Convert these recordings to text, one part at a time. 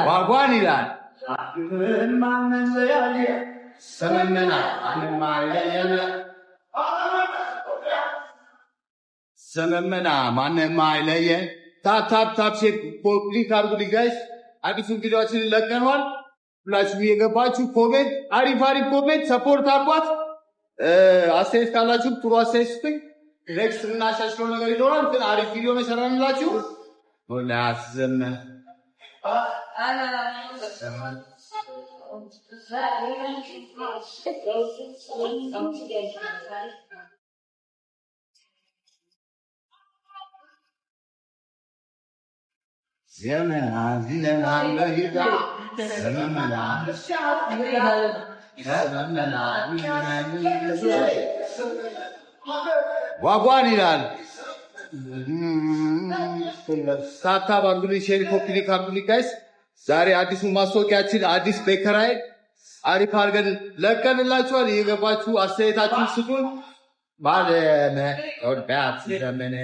ዋጓን ይላል ሰመመና ሰመመና ማንም አይለየን። ታፕ ሼር ኮምፕሊት አድርጉልኝ ጋይስ። አዲሱን ቪዲዮአችንን ለቀናል። ሁላችሁ የገባችሁ ኮሜንት አሪፍ ኮሜንት ሰፖርት አድርጓት። አስተያየት ካላችሁ ጥሩ አስተያየት ስጡኝ። ኔክስት እናሻሽለው ነገር ይኖራል። ግን አሪፍ ቪዲዮ ነው ሰራንላችሁ። ወላሂ ዘመ ዋጓን ይላል። ታፕታፕ አድርጉልኝ፣ ሼር ኮፒ አድርጉልኝ ጋይስ። ዛሬ አዲሱ ማስታወቂያችን አዲስ ቤከራይ አሪፍ አድርገን ለቀንላችኋል። የገባችሁ አስተያየታችሁን ስጡን። ባለመ ኦዳት ዘመነ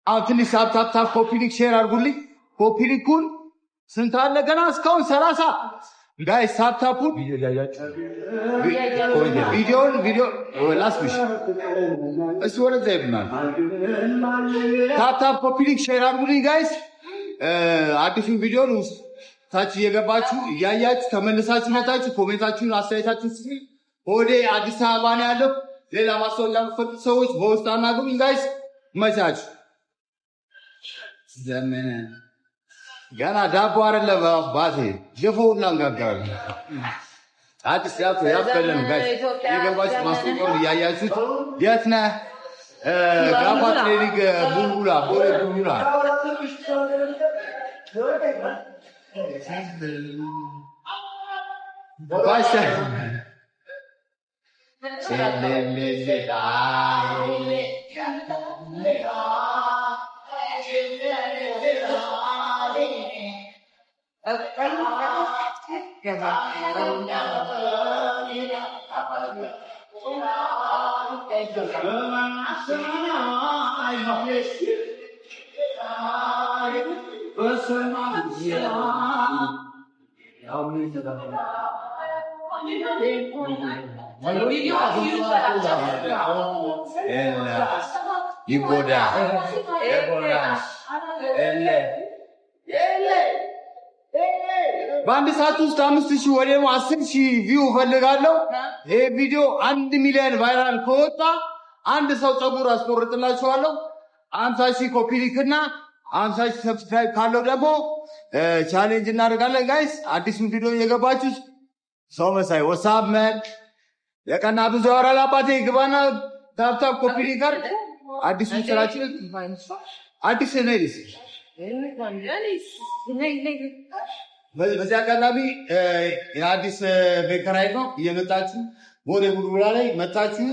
አሁን ትንሽ ታፕታፕ ኮፒ ሊንክ ሼር አድርጉልኝ። ኮፒ ሊንኩን ስንት አለ ገና እስካሁን 30 ጋይስ። ታፕታፑን ቪዲዮ ላስብሽ እሱ ወደዛ ይብናል። ታፕታፕ ኮፒ ሊንክ ሼር አድርጉልኝ ጋይስ። አዲሱን ቪዲዮን ውስጥ ታች እየገባችሁ እያያችሁ ተመልሳችሁ መታችሁ ኮሜንታችሁን አስተያየታችሁን ስጡ። ሆዴ አዲስ አበባ ነው ያለው። ሌላ ማስታወቂያ ለምትፈልጉ ሰዎች በውስጥ አናግሩኝ ጋይስ። መቻችሁ ዘመነ ገና ዳቦ አይደለም አባቴ ጀፎውን ላንጋጋው አዲስ ያፈለም ጋይስ። የገባችሁ ማስታወቂያውን እያያችሁት የት ነህ ጋፋ ትሬኒንግ ቡልቡላ ቦሌ ቡልቡላ ባሻ ይጎዳ በአንድ ሰዓት ውስጥ 5,000 ወይም 10,000 ቪው ፈልጋለሁ። ይሄ ቪዲዮ 1 ሚሊዮን ቫይራል ከወጣ አንድ ሰው ፀጉር አስቆርጥላችኋለሁ። 50,000 ኮፒ ሊንክ እና 50,000 ሰብስክራይብ ካለው ደግሞ ቻሌንጅ እናደርጋለን ጋይስ። አዲሱን ቪዲዮ እየገባችሁ ሰው መሳይ ወሳብ መን የቀና ብዙ ያወራል አባቴ ግባና ታፕታፕ ኮፒ ሊንክ አድርግ። አዲሱ ስራችን አዲስ በዚህ አጋጣሚ የአዲስ ቤከራይ ነው እየመጣችሁ ቦሌ ቡልቡላ ላይ መጣችሁ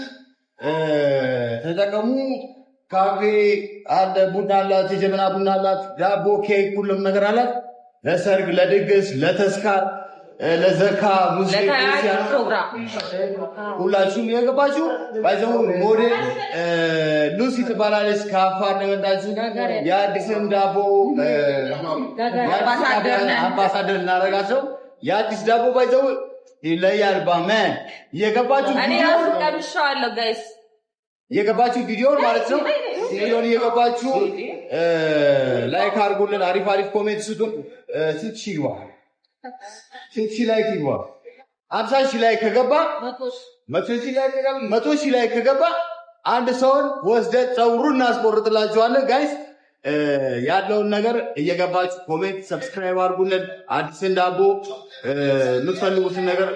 ተጠቀሙ። ካፌ አለ፣ ቡና አላት፣ የጀበና ቡና አላት፣ ዳቦ፣ ኬክ፣ ሁሉም ነገር አላት። ለሰርግ፣ ለድግስ፣ ለተስካር፣ ለዘካ ሙዚቃ ፕሮግራም ሁላችሁም የገባችሁ ባይዘው ሞዴል ሉሲ ትባላለች። ከአፋር ነው የመጣችው። የአዲስን ዳቦ አምባሳደር እናደርጋቸው። የአዲስ ዳቦ ባይዘው ይለያል። ባመን የገባችሁ ቪዲዮ ማለት ነው። ቪዲዮን እየገባችሁ ላይክ አድርጉልን። አሪፍ ኮሜንት ስጡን። ስንት ሺህ ላይክ ይግባ? 50,000 ላይ ከገባ 100,000 ላይ ከገባ አንድ ሰውን ወስደን ፀጉሩን እናስቆርጥላችኋለን ጋይስ። ያለውን ነገር እየገባችሁ ኮሜንት ሰብስክራይብ አድርጉልን። አዲስን ዳቦ የምትፈልጉትን ነገር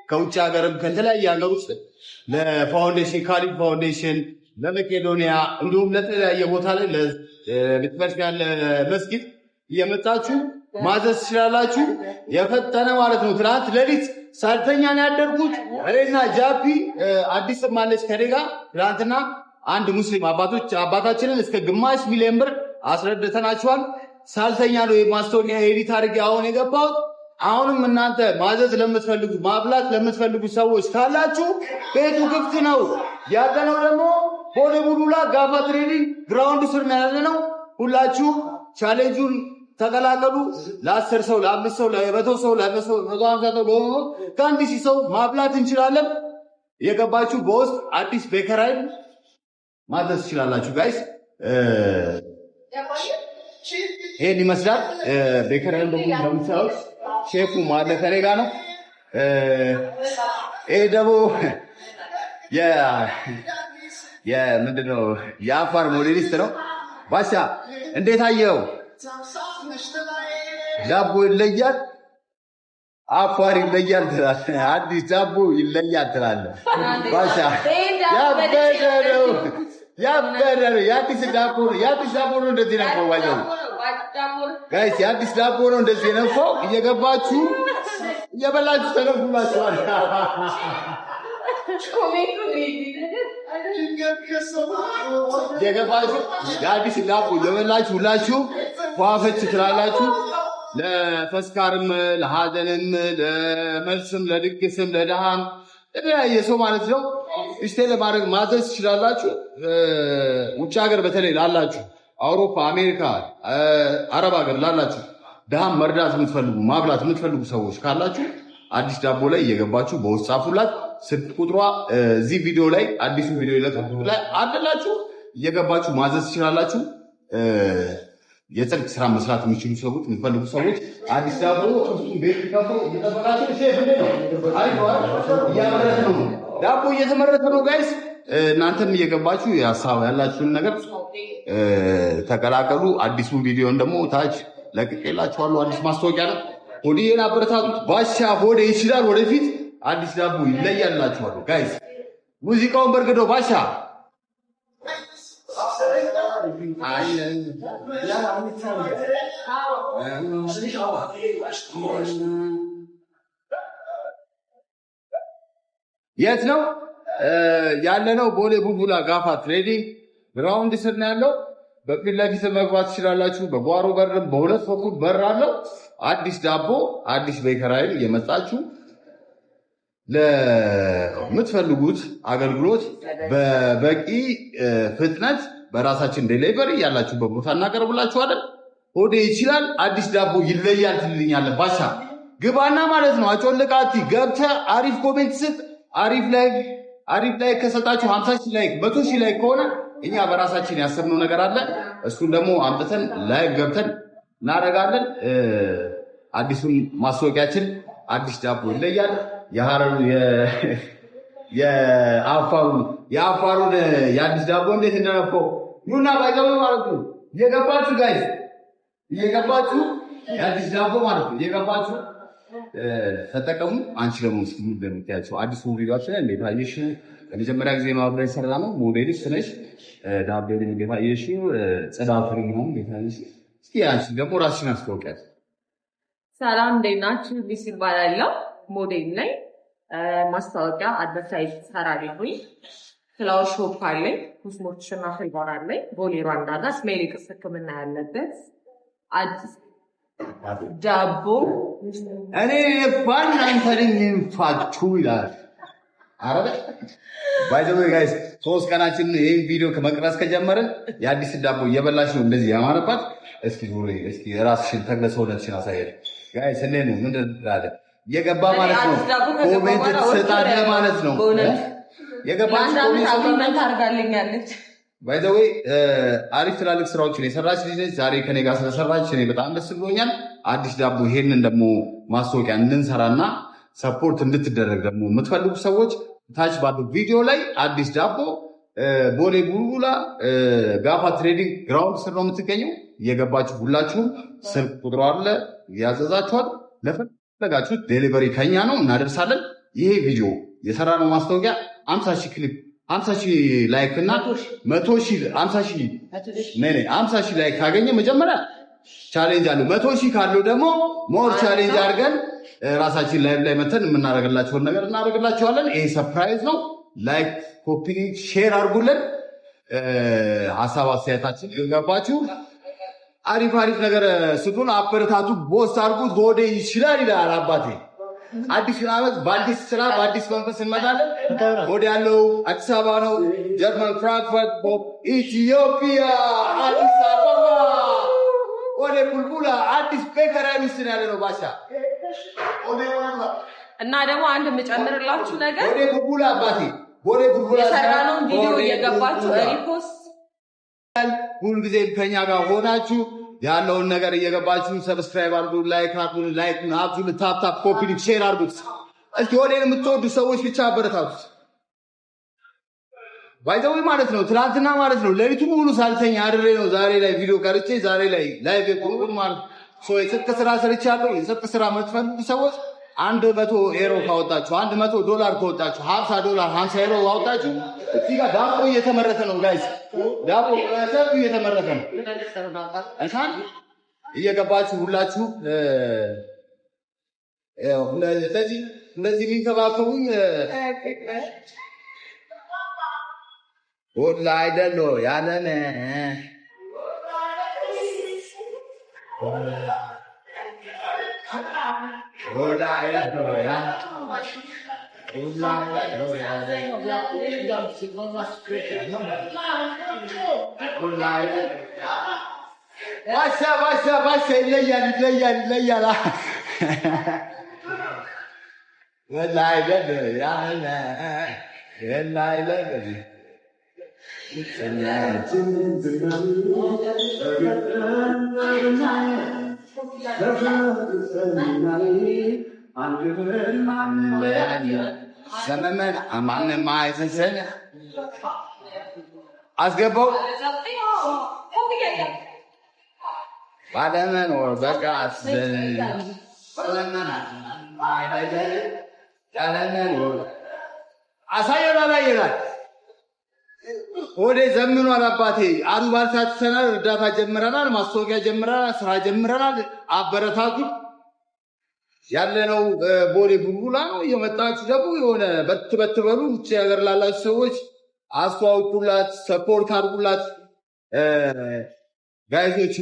ከውጭ ሀገርም ከተለያየ ሀገር ውስጥ ለፋውንዴሽን ካሊድ ፋውንዴሽን ለመቄዶኒያ እንዲሁም ለተለያየ ቦታ ላይ ለቤተክርስቲያን ለመስጊድ እየመጣችሁ ማዘዝ ትችላላችሁ። የፈጠነ ማለት ነው። ትናንት ሌሊት ሳልተኛ ነው ያደርኩት። እኔና ጃፒ አዲስ ማለች ከኔ ጋር ትናንትና አንድ ሙስሊም አባታችንን እስከ ግማሽ ሚሊዮን ብር አስረድተናቸዋል። ሳልተኛ ነው የማስታወቂያ ኤዲት አድርጌ አሁን የገባሁት። አሁንም እናንተ ማዘዝ ለምትፈልጉ ማብላት ለምትፈልጉ ሰዎች ካላችሁ ቤቱ ክፍት ነው። ያለነው ደግሞ ቦሌ ቡልቡላ ጋፋ ትሬኒንግ ግራውንድ ስር ነው ያለነው። ሁላችሁ ቻሌንጁን ተቀላቀሉ። ለ10 ሰው ለ5 ሰው ለ100 ሰው ለ150 ሰው ከአንድ ሺህ ሰው ማብላት እንችላለን። የገባችሁ በውስጥ አዲስ ቤከራይ ማዘዝ ትችላላችሁ ጋይስ። ይሄን ይመስላል ቤከራይ ደግሞ እንደምታዩት ሼፉ ማለ ከኔ ጋር ነው። ይሄ ደግሞ ምንድነው የአፋር ሞዴሊስት ነው። ባሻ እንዴት አየው? ዳቦ ይለያል፣ አፋር ይለያል ትላለህ። አዲስ ዳቦ ይለያል ትላለህ ባሻ። ያበደ ነው። የአዲስ ዳቦ ነው እንደዚህ ነው ባይዘው ጋይስ፣ የአዲስ ዳቦ ነው እንደዚህ ነው። እየገባችሁ እየበላችሁ ተለፉላችኋል። የገባችሁ የአዲስ ዳቦ እየበላችሁ ሁላችሁ ፏፈች ትላላችሁ። ለተስካርም፣ ለሀዘንም፣ ለመልስም፣ ለድግስም፣ ለድሃም የተለያየ ሰው ማለት ነው እስቴ ለማድረግ ማዘዝ ትችላላችሁ። ውጭ ሀገር በተለይ ላላችሁ አውሮፓ፣ አሜሪካ፣ አረብ ሀገር ላላችሁ ድሃም መርዳት የምትፈልጉ ማብላት የምትፈልጉ ሰዎች ካላችሁ አዲስ ዳቦ ላይ እየገባችሁ በውስጥ ጻፉላት። ስልክ ቁጥሯ እዚህ ቪዲዮ ላይ አዲሱ ቪዲዮ ላይ አለላችሁ። እየገባችሁ ማዘዝ ትችላላችሁ። የጽድቅ ስራ መስራት የሚችሉ ሰዎች የምትፈልጉ ሰዎች አዲስ ዳቦ ቤት ከፍቶ እየጠበቃችሁ ሼፍ እያመረተ ነው። ዳቦ እየተመረተ ነው ጋይስ። እናንተም እየገባችሁ የሀሳብ ያላችሁን ነገር ተቀላቀሉ። አዲሱን ቪዲዮን ደግሞ ታች ለቅቄላችኋለሁ። አዲስ ማስታወቂያ ነው። ሆዴን አበረታቱት። ባሻ ሆዴ ይችላል ወደፊት አዲስ ዳቦ ይለያላችኋለሁ ጋይስ። ሙዚቃውን በርግዶ ባሻ የት ነው ያለነው? ቦሌ ቡልቡላ ጋፋ ትሬዲንግ ግራውንድ ስር ነው ያለው። በፊት ለፊት መግባት ትችላላችሁ። በጓሮ በርም በሁለት በኩል በር አለው። አዲስ ዳቦ አዲስ ቤከራይ እየመጣችሁ ለምትፈልጉት አገልግሎት በበቂ ፍጥነት በራሳችን ዴሊቨሪ ያላችሁበት ቦታ እናቀርብላችኋለን። ሆዴ ይችላል አዲስ ዳቦ ይለያል ትልኛለህ ባሻ። ግባና ማለት ነው አጮልቃቲ ገብተህ አሪፍ ኮሜንት ስጥ። አሪፍ ላይ ከሰጣችሁ 50 ሺህ ላይክ 100 ሺህ ላይክ ከሆነ እኛ በራሳችን ያሰብነው ነገር አለ። እሱን ደግሞ አምጥተን ላይክ ገብተን እናደርጋለን። አዲሱን ማስታወቂያችን አዲስ ዳቦ ይለያል። የሐረሩ የአፋሩን የአዲስ ዳቦ እንዴት እንደነፈው ኑና ባይገባ ማለት ነው። እየገባችሁ ጋይስ እየገባችሁ የአዲስ ዳቦ ማለት ነው እየገባችሁ ተጠቀሙ። አንቺ ደግሞ እንደምታያቸው አዲሱ ቪዲዮአችን እንዴት አየሽ? ለመጀመሪያ ጊዜ ነው አብረን ሰራ ነው። ሞዴሊስት ነሽ። ዳቦ እንዴት አየሽ? ጽዳቱ ነው እንዴት አየሽ? እስኪ አንቺ ደግሞ ራስሽን አስተዋውቂያት። ሰላም እንዴት ናችሁ? ቢስ ይባላለሁ። ሞዴል ነኝ። ማስታወቂያ አድቨርታይዝ ሰራለሁኝ። ፍላወር ሾፕ አለኝ። ኮስሞቲክስ እና ፍሪባር አለኝ። ቦሌ ሩዋንዳ ጋር ስሜሊ ቅርስ ሕክምና ያለበት አዲስ ዳቦ እኔ ፋናንተሪኝ ፋቹ ይላል። አረበ ባይ ዘ ወይ ጋይስ 3 ቀናችን ይሄን ቪዲዮ ከመቅረጽ ከጀመርን የአዲስ ዳቦ እየበላሽ ነው እንደዚህ ያማረባት። እስኪ ዙሪ እስኪ ራስሽን ተግለሰውነትሽን አሳየን ጋይስ። እኔ ነው ምንድን አለ የገባ ማለት ነው። ኮሜንት ትሰጣለህ ማለት ነው። የገባች ኮሜንት አድርጋልኛለች። ባይ ዘ ወይ አሪፍ ትላልቅ ስራዎችን የሰራች ልጅ ነች። ዛሬ ከኔ ጋር ስለሰራች እኔ በጣም ደስ ብሎኛል። አዲስ ዳቦ ይሄንን ደግሞ ማስታወቂያ እንድንሰራና ሰፖርት እንድትደረግ ደግሞ የምትፈልጉ ሰዎች ታች ባለው ቪዲዮ ላይ አዲስ ዳቦ ቦሌ ቡልቡላ ጋፋ ትሬዲንግ ግራውንድ ስር ነው የምትገኘው። እየገባችሁ ሁላችሁም ስልክ ቁጥሩ አለ ያዘዛችኋል። ለፈለጋችሁት ዴሊቨሪ ከኛ ነው እናደርሳለን። ይሄ ቪዲዮ የሰራነው ማስታወቂያ 50 ሺህ ክሊክ 50 ሺህ ላይክ እና 100 ሺህ 50 ሺህ ላይክ ካገኘ መጀመሪያ ቻሌንጅ አለው። 100 ሺህ ካለው ደግሞ ሞር ቻሌንጅ አድርገን ራሳችን ላይቭ ላይ መተን የምናደርግላችሁን ነገር እናደርግላችኋለን። ይሄ ሰርፕራይዝ ነው። ላይክ፣ ኮፒ፣ ሼር አድርጉልን። ሀሳብ አስተያየታችን ገባችሁ አሪፍ አሪፍ ነገር ስጡን፣ አበረታቱ፣ ቦስ አድርጉት። ሆዴ ይችላል ይላል አባቴ። አዲስ ዓመት በአዲስ ስራ በአዲስ መንፈስ እንመጣለን። ሆዴ ያለው አዲስ አበባ ነው፣ ጀርመን ፍራንክፈርት፣ ኢትዮጵያ፣ አዲስ አበባ። ሆዴ ቡልቡላ አዲስ ቤከራዊ ውስጥ ያለ ነው ባሻ። እና ደግሞ አንድ የምጨምርላችሁ ነገር ሆዴ ቡልቡላ አባቴ፣ ሆዴ ቡልቡላ የሰራነውን ቪዲዮ እየገባችሁ ሪፖስት ሁልጊዜ ከኛ ጋር ሆናችሁ ያለውን ነገር እየገባችሁ ሰብስክራይብ አድርጉ፣ ላይክ አድርጉ፣ ላይኩን አብዙ፣ ታፕ ኮፒ ሼር አድርጉት። እስኪ ሆዴን የምትወዱ ሰዎች ብቻ አበረታቱት። ባይዘው ማለት ነው ትናንትና ማለት ነው ሌሊቱን ሙሉ ሳልተኛ አድሬ ነው ዛሬ ላይ ቪዲዮ ቀርጬ ዛሬ ላይ ላይቭ የቆምኩት ማለት ነው። የጽድቅ ስራ ሰርቻለሁ። የጽድቅ ስራ የምትፈልጉ ሰዎች 100 ዩሮ ካወጣችሁ $100 ካወጣችሁ $50 $50 ካወጣችሁ እዚህ ጋር ዳቦ እየተመረተ ነው ጋይስ፣ ዳቦ ሰፊው እየተመረተ ነው። እንኳን እየገባችሁ ሁላችሁ እንደዚህ የሚንከባከቡኝ ወላ አይደለ ያለን ባሻ ይለያል ወላሂ ዘመን ማንም አይዘን አስገባው ባለመኖር በቃ አሳየናል። ወደ ዘምኗል አባቴ። አሉባልታ ትሰናል፣ እርዳታ ጀምረናል፣ ማስታወቂያ ጀምረናል፣ ስራ ጀምረናል። አበረታቱ። ያለነው ቦሌ ቡልቡላ ነው። እየመጣችሁ ደግሞ የሆነ በት በሉ። ውጭ ሀገር ላላችሁ ሰዎች አስተዋውቁላት፣ ሰፖርት አድርጉላት ጋይዞች።